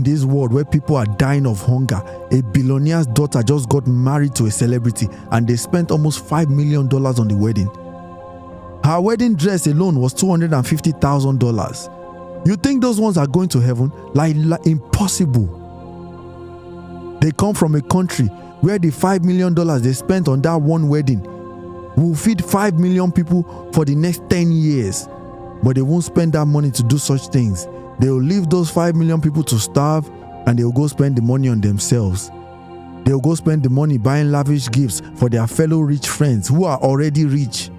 this world where people are dying of hunger, a billionaire's daughter just got married to a celebrity and they spent almost $5 million on the wedding. Her wedding dress alone was $250,000. You think those ones are going to heaven? Like impossible. They come from a country where the $5 million they spent on that one wedding will feed 5 million people for the next 10 years. But they won't spend that money to do such things. They will leave those 5 million people to starve, and they will go spend the money on themselves. They will go spend the money buying lavish gifts for their fellow rich friends who are already rich.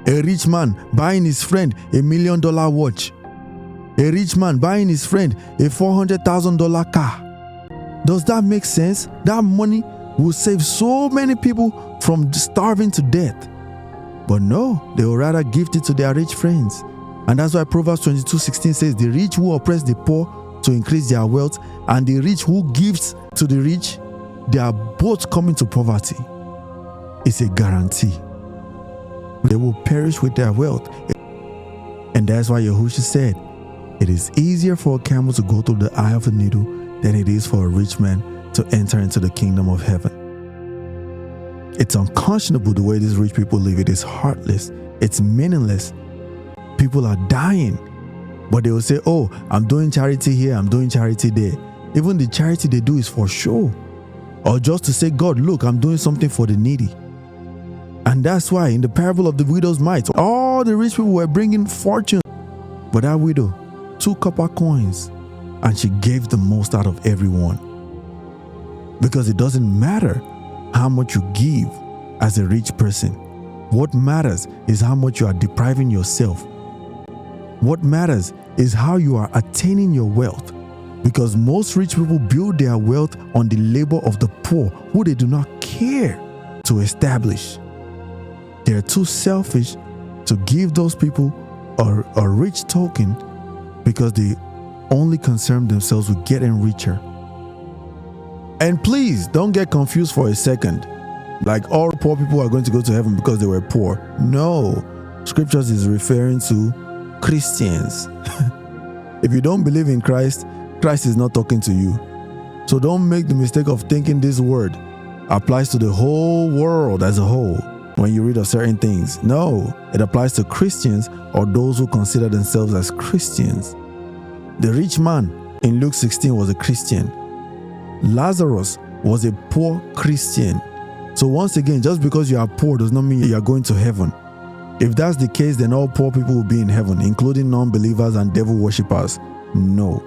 A rich man buying his friend $1 million watch. A rich man buying his friend a $400,000 car. Does that make sense? That money will save so many people from starving to death. But no, they will rather gift it to their rich friends. And that's why Proverbs 22:16 says, the rich who oppress the poor to increase their wealth, and the rich who gives to the rich, they are both coming to poverty. It's a guarantee. They will perish with their wealth. And that's why Yahushua said, it is easier for a camel to go through the eye of a needle than it is for a rich man to enter into the kingdom of heaven. It's unconscionable the way these rich people live. It is heartless. It's meaningless. People are dying, but they will say, oh, I'm doing charity here, I'm doing charity there. Even the charity they do is for show, or just to say, God, look, I'm doing something for the needy. And that's why in the parable of the widow's mite, all the rich people were bringing fortune, but that widow, 2 copper coins, and she gave the most out of everyone. Because it doesn't matter how much you give as a rich person. What matters is how much you are depriving yourself. What matters is how you are attaining your wealth, because most rich people build their wealth on the labor of the poor who they do not care to establish. They are too selfish to give those people a rich token because they only concern themselves with getting richer. And please don't get confused for a second. Like all poor people are going to go to heaven because they were poor. No, scriptures is referring to Christians. If you don't believe in Christ, Christ is not talking to you. So don't make the mistake of thinking this word applies to the whole world as a whole when you read of certain things. No, it applies to Christians or those who consider themselves as Christians. The rich man in Luke 16 was a Christian. Lazarus was a poor Christian. So once again, just because you are poor does not mean you are going to heaven. If that's the case, then all poor people will be in heaven, including non-believers and devil worshippers. No.